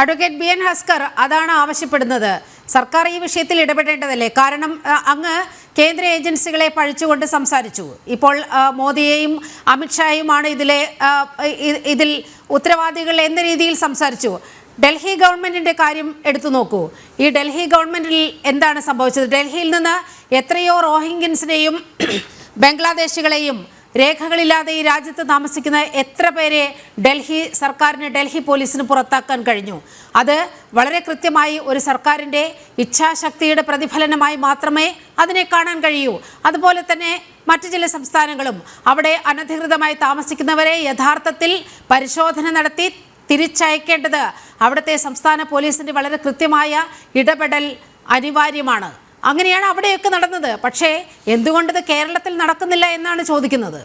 Advocate B N Haskar അതാണ് ആവശ്യപ്പെടുന്നത്. സർക്കാർ ഈ വിഷയത്തിൽ ഇടപെടേണ്ടതല്ലേ? കാരണം അങ്ങ് കേന്ദ്ര ഏജൻസികളെ പഴിച്ചുകൊണ്ട് സംസാരിച്ചു. ഇപ്പോൾ മോദിയെയും അമിത്ഷായുമാണ് ഇതിൽ ഉത്തരവാദികൾ എന്ന രീതിയിൽ സംസാരിച്ചു. ഡൽഹി ഗവൺമെൻറ്റിൻ്റെ കാര്യം എടുത്തു നോക്കൂ. ഈ ഡൽഹി ഗവൺമെൻറ്റിൽ എന്താണ് സംഭവിച്ചത്? ഡൽഹിയിൽ നിന്ന് എത്രയോ റോഹിംഗ്യൻസിനെയും ബംഗ്ലാദേശികളെയും രേഖകളില്ലാതെ ഈ രാജ്യത്ത് താമസിക്കുന്ന എത്ര പേരെ ഡൽഹി സർക്കാരിന്, ഡൽഹി പോലീസിന് പുറത്താക്കാൻ കഴിഞ്ഞു? അത് വളരെ കൃത്യമായി ഒരു സർക്കാരിൻ്റെ ഇച്ഛാശക്തിയുടെ പ്രതിഫലനമായി മാത്രമേ അതിനെ കാണാൻ കഴിയൂ. അതുപോലെ തന്നെ മറ്റു ചില സംസ്ഥാനങ്ങളും അവിടെ അനധികൃതമായി താമസിക്കുന്നവരെ യഥാർത്ഥത്തിൽ പരിശോധന നടത്തി തിരിച്ചയക്കേണ്ടത് അവിടുത്തെ സംസ്ഥാന പോലീസിൻ്റെ വളരെ കൃത്യമായ ഇടപെടൽ അനിവാര്യമാണ്. അങ്ങനെയാണ് അവിടെയൊക്കെ നടന്നത്. പക്ഷേ എന്തുകൊണ്ടത് കേരളത്തിൽ നടക്കുന്നില്ല എന്നാണ് ചോദിക്കുന്നത്.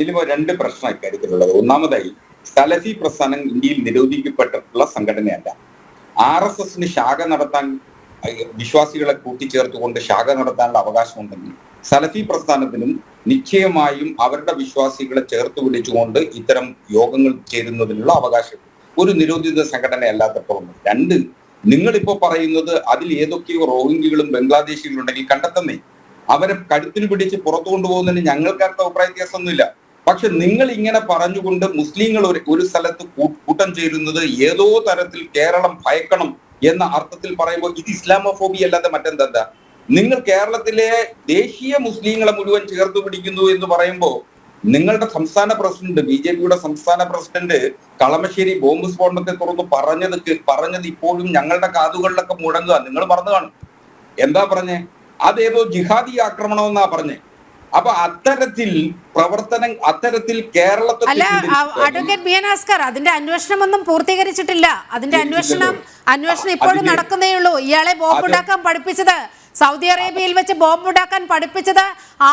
ഇതിൽ രണ്ട് പ്രശ്നം ഇക്കാര്യത്തിലുള്ളത്. ഒന്നാമതായി, സലഫി പ്രസ്ഥാനം ഇന്ത്യയിൽ നിരോധിക്കപ്പെട്ടിട്ടുള്ള സംഘടനയല്ല. RSSന് ശാഖ നടത്താൻ, വിശ്വാസികളെ കൂട്ടിച്ചേർത്തുകൊണ്ട് ശാഖ നടത്താനുള്ള അവകാശമുണ്ടെങ്കിൽ സലഫി പ്രസ്ഥാനത്തിനും നിശ്ചയമായും അവരുടെ വിശ്വാസികളെ ചേർത്ത് വിളിച്ചുകൊണ്ട് ഇത്തരം യോഗങ്ങൾ ചേരുന്നതിനുള്ള അവകാശം ഒരു നിരോധിത സംഘടന അല്ലാത്തപ്പോൾ. രണ്ട്, നിങ്ങളിപ്പോ പറയുന്നത് അതിൽ ഏതൊക്കെയോ റോഹിംഗ്യകളും ബംഗ്ലാദേശികളും ഉണ്ടെങ്കിൽ കണ്ടെത്തുന്നേ, അവരെ കഴുത്തിന് പിടിച്ച് പുറത്തു കൊണ്ടുപോകുന്നതിന് ഞങ്ങൾക്കാർക്ക് അഭിപ്രായ വ്യത്യാസമൊന്നുമില്ല. പക്ഷെ നിങ്ങൾ ഇങ്ങനെ പറഞ്ഞുകൊണ്ട് മുസ്ലിങ്ങൾ ഒരു സ്ഥലത്ത് കൂട്ടം ചേരുന്നത് ഏതോ തരത്തിൽ കേരളം ഭയക്കണം എന്ന അർത്ഥത്തിൽ പറയുമ്പോൾ ഇത് ഇസ്ലാമോഫോബിയ അല്ലാതെ മറ്റെന്താ? നിങ്ങൾ കേരളത്തിലെ ദേശീയ മുസ്ലിങ്ങളെ മുഴുവൻ ചേർത്ത് പിടിക്കുന്നു എന്ന് പറയുമ്പോൾ നിങ്ങളുടെ സംസ്ഥാന പ്രസിഡന്റ്, BJPയുടെ സംസ്ഥാന പ്രസിഡന്റ് കളമശ്ശേരി ബോംബ് സ്ഫോടനത്തെ തുറന്ന് പറഞ്ഞത് ഇപ്പോഴും ഞങ്ങളുടെ കാതുകളിലൊക്കെ മുഴങ്ങുക. നിങ്ങൾ പറഞ്ഞു കാണും. എന്താ പറഞ്ഞേ? അതേതോ ജിഹാദി ആക്രമണം എന്നാ പറഞ്ഞേ. അപ്പൊ അത്തരത്തിൽ കേരളത്തിൽ അഡ്വക്കേറ്റ് ബി എൻ ഹസ്കർ അതിന്റെ അന്വേഷണം ഒന്നും പൂർത്തീകരിച്ചിട്ടില്ല. അതിന്റെ അന്വേഷണം ഇപ്പോഴും നടക്കുന്നേ ഉള്ളൂ. ഇയാളെ ബോംബുണ്ടാക്കാൻ പഠിപ്പിച്ചത്, സൗദി അറേബ്യയിൽ വെച്ച് ബോംബുണ്ടാക്കാൻ പഠിപ്പിച്ചത്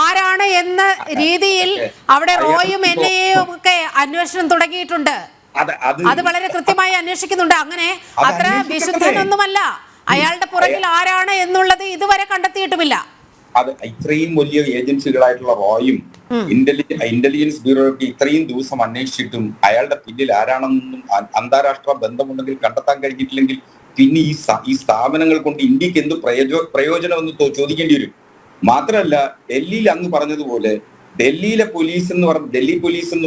ആരാണ് എന്ന രീതിയിൽ അവിടെ റോയും NIA ഒക്കെ അന്വേഷണം തുടങ്ങിയിട്ടുണ്ട്. അത് വളരെ കൃത്യമായി അന്വേഷിക്കുന്നുണ്ട്. അങ്ങനെ അത്ര വിശുദ്ധനൊന്നുമല്ല. അയാളുടെ പുറകിൽ ആരാണ് എന്നുള്ളത് ഇതുവരെ കണ്ടെത്തിയിട്ടുമില്ല. അത് ഇത്രയും വലിയ ഏജൻസികളായിട്ടുള്ള റോയും ഇന്റലിജൻസ് ബ്യൂറോ ഒക്കെ ഇത്രയും ദിവസം അന്വേഷിച്ചിട്ടും അയാളുടെ പിന്നിൽ ആരാണെന്നും അന്താരാഷ്ട്ര ബന്ധമുണ്ടെങ്കിൽ കണ്ടെത്താൻ കഴിഞ്ഞിട്ടില്ലെങ്കിൽ പിന്നെ ഈ സ്ഥാപനങ്ങൾ കൊണ്ട് ഇന്ത്യക്ക് എന്ത് പ്രയോജനം എന്ന് ചോദിക്കേണ്ടി വരും. മാത്രമല്ല, ഡൽഹിയിൽ അങ്ങ് പറഞ്ഞതുപോലെ ഡൽഹി പോലീസ് എന്ന്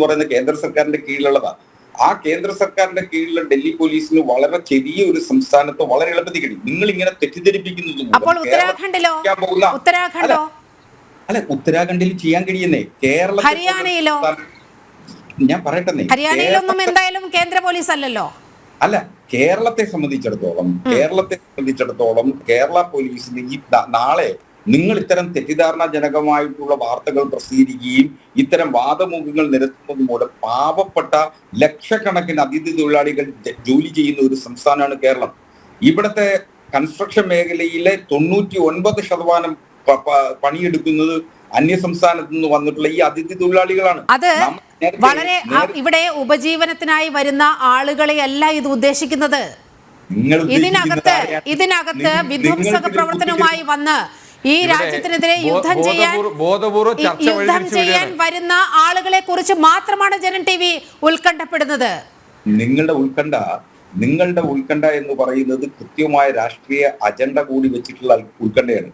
പറയുന്ന കേന്ദ്ര സർക്കാരിന്റെ കീഴിലുള്ളതാണ്. ആ കേന്ദ്ര സർക്കാരിന്റെ കീഴിലുള്ള ഡൽഹി പോലീസിന് വളരെ ചെറിയ ഒരു സംസ്ഥാനത്ത് വളരെ എളുപ്പത്തിൽ കഴിയും. നിങ്ങൾ ഇങ്ങനെ തെറ്റിദ്ധരിപ്പിക്കുന്നത് അല്ല, ഉത്തരാഖണ്ഡിൽ ചെയ്യാൻ കഴിയുന്നേ. ഹരിയാനയിലോ? ഞാൻ പറയട്ടെ, ഹരിയാനയിലൊന്നും എന്തായാലും കേന്ദ്ര പോലീസ് അല്ലല്ലോ. അല്ല, കേരളത്തെ സംബന്ധിച്ചിടത്തോളം കേരള പോലീസിന് ഈ നാളെ നിങ്ങൾ ഇത്തരം തെറ്റിദ്ധാരണാജനകമായിട്ടുള്ള വാർത്തകൾ പ്രസിദ്ധീകരിക്കുകയും ഇത്തരം വാദമുഖങ്ങൾ നിരത്തുന്നത് മൂലം പാവപ്പെട്ട ലക്ഷക്കണക്കിന് അതിഥി തൊഴിലാളികൾ ജോലി ചെയ്യുന്ന ഒരു സംസ്ഥാനമാണ് കേരളം. ഇവിടുത്തെ കൺസ്ട്രക്ഷൻ മേഖലയിലെ 99% പണിയെടുക്കുന്നത് അന്യ സംസ്ഥാനത്ത് നിന്ന് വന്നിട്ടുള്ള ഈ അതിഥി തൊഴിലാളികളാണ്. അത് വളരെ ഇവിടെ ഉപജീവനത്തിനായി വരുന്ന ആളുകളെ അല്ല ഇത് ഉദ്ദേശിക്കുന്നത്. ഇതിനകത്ത് വിധ്വംസക പ്രവർത്തനവുമായി വന്ന് ഈ രാജ്യത്തിനെതിരെ യുദ്ധം ചെയ്യാൻ വരുന്ന ആളുകളെ കുറിച്ച് മാത്രമാണ് ജനം TV ഉത്കണ്ഠപ്പെടുന്നത്. നിങ്ങളുടെ ഉത്കണ്ഠ എന്ന് പറയുന്നത് കൃത്യമായ രാഷ്ട്രീയ അജണ്ട കൂടി വെച്ചിട്ടുള്ള ഉത്കണ്ഠയാണ്.